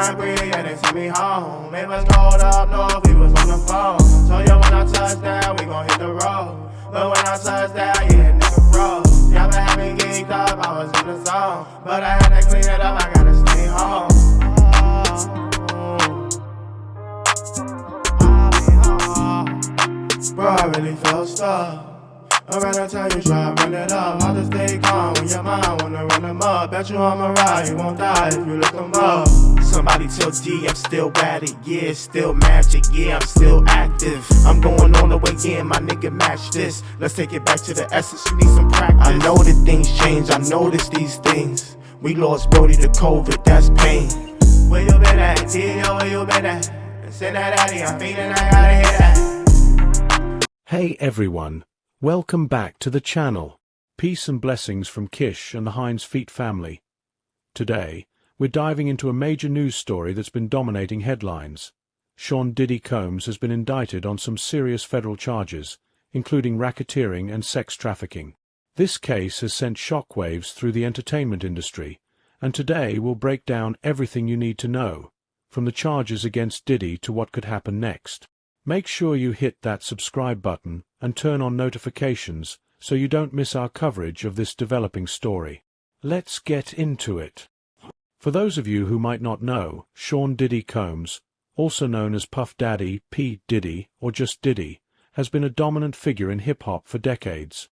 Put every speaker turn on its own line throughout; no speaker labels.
hungry, yeah, they sent me home. It was cold up north, we was on the phone. Told you when I touch down, we gon' hit the road. But when I touch down, yeah, nigga froze. Y'all been having geeked up, I was in the zone. But I had to clean it up, I gotta stay home. Bro, I really felt stuck. Around the time you try to run it up, how to stay calm when your mind wanna run them up. Bet you I'm a ride, you won't die if you look them up. Somebody tell D I'm still at it, yeah, still magic, yeah, I'm still active. I'm going all the way in, my nigga match this. Let's take it back to the essence, you need some practice. I know that things change, I noticed these things. We lost Brody to COVID, that's pain. Where you been at, T.O., where you been at? Send that Addy, I'm feeling, I gotta hear that.
Hey everyone. Welcome back to the channel. Peace and blessings from Kish and the Heinz Feet family. Today, we're diving into a major news story that's been dominating headlines. Sean Diddy Combs has been indicted on some serious federal charges, including racketeering and sex trafficking. This case has sent shockwaves through the entertainment industry, and today we'll break down everything you need to know, from the charges against Diddy to what could happen next. Make sure you hit that subscribe button and turn on notifications so you don't miss our coverage of this developing story. Let's get into it. For those of you who might not know, Sean Diddy Combs, also known as Puff Daddy, P. Diddy, or just Diddy, has been a dominant figure in hip-hop for decades.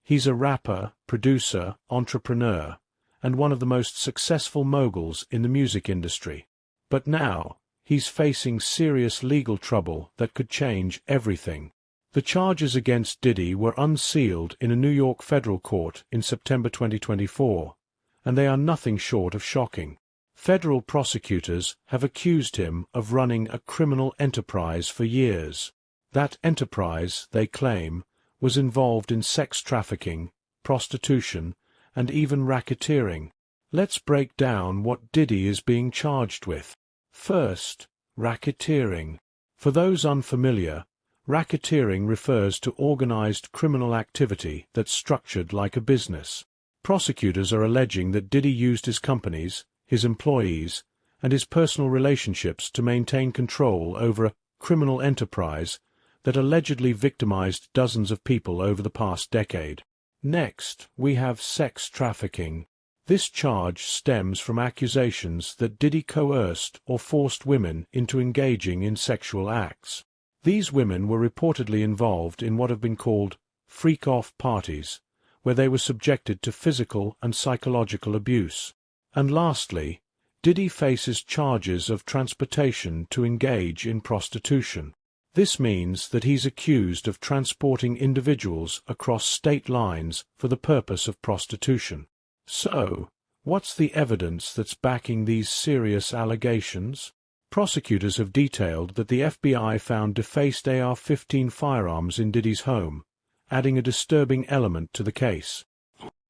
He's a rapper, producer, entrepreneur, and one of the most successful moguls in the music industry. But now, he's facing serious legal trouble that could change everything. The charges against Diddy were unsealed in a New York federal court in September 2024, and they are nothing short of shocking. Federal prosecutors have accused him of running a criminal enterprise for years. That enterprise, they claim, was involved in sex trafficking, prostitution, and even racketeering. Let's break down what Diddy is being charged with. First, racketeering. For those unfamiliar, racketeering refers to organized criminal activity that's structured like a business. Prosecutors are alleging that Diddy used his companies, his employees, and his personal relationships to maintain control over a criminal enterprise that allegedly victimized dozens of people over the past decade. Next, we have sex trafficking. This charge stems from accusations that Diddy coerced or forced women into engaging in sexual acts. These women were reportedly involved in what have been called freak-off parties, where they were subjected to physical and psychological abuse. And lastly, Diddy faces charges of transportation to engage in prostitution. This means that he's accused of transporting individuals across state lines for the purpose of prostitution. So, what's the evidence that's backing these serious allegations? Prosecutors have detailed that the FBI found defaced AR-15 firearms in Diddy's home, adding a disturbing element to the case.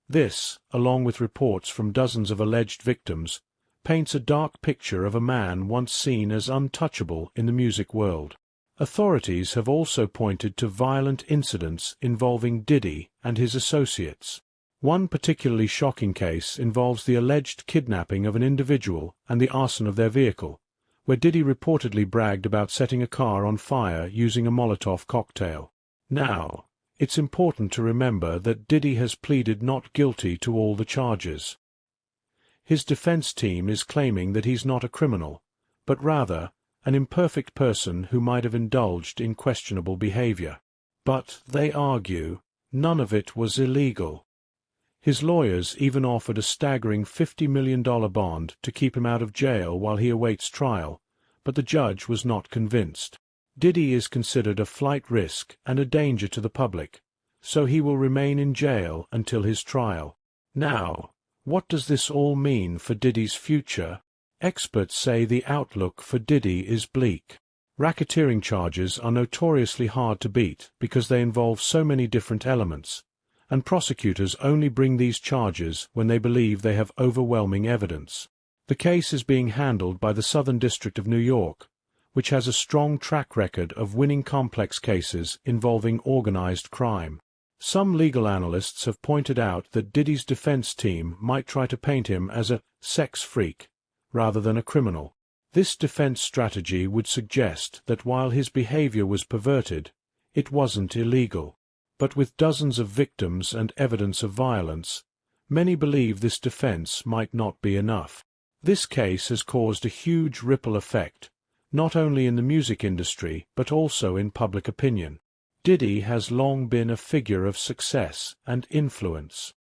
This, along with reports from dozens of alleged victims, paints a dark picture of a man once seen as untouchable in the music world. Authorities have also pointed to violent incidents involving Diddy and his associates. One particularly shocking case involves the alleged kidnapping of an individual and the arson of their vehicle, where Diddy reportedly bragged about setting a car on fire using a Molotov cocktail. Now, it's important to remember that Diddy has pleaded not guilty to all the charges. His defense team is claiming that he's not a criminal, but rather an imperfect person who might have indulged in questionable behavior. But, they argue, none of it was illegal. His lawyers even offered a staggering $50 million bond to keep him out of jail while he awaits trial, but the judge was not convinced. Diddy is considered a flight risk and a danger to the public, so he will remain in jail until his trial. Now, what does this all mean for Diddy's future? Experts say the outlook for Diddy is bleak. Racketeering charges are notoriously hard to beat because they involve so many different elements, and prosecutors only bring these charges when they believe they have overwhelming evidence. The case is being handled by the Southern District of New York, which has a strong track record of winning complex cases involving organized crime. Some legal analysts have pointed out that Diddy's defense team might try to paint him as a sex freak, rather than a criminal. This defense strategy would suggest that while his behavior was perverted, it wasn't illegal. But with dozens of victims and evidence of violence, many believe this defense might not be enough. This case has caused a huge ripple effect, not only in the music industry but also in public opinion. Diddy has long been a figure of success and influence.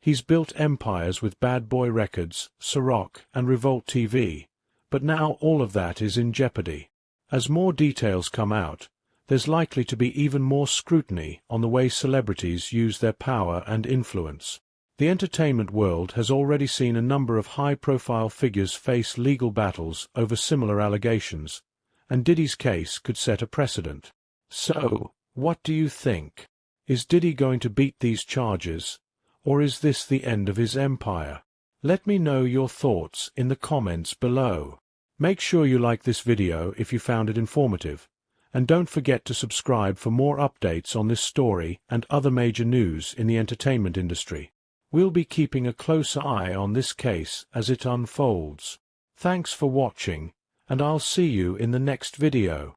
He's built empires with Bad Boy Records, Ciroc, and Revolt TV, but now all of that is in jeopardy. As more details come out, there's likely to be even more scrutiny on the way celebrities use their power and influence. The entertainment world has already seen a number of high-profile figures face legal battles over similar allegations, and Diddy's case could set a precedent. So, what do you think? Is Diddy going to beat these charges, or is this the end of his empire? Let me know your thoughts in the comments below. Make sure you like this video if you found it informative, and don't forget to subscribe for more updates on this story and other major news in the entertainment industry. We'll be keeping a close eye on this case as it unfolds. Thanks for watching, and I'll see you in the next video.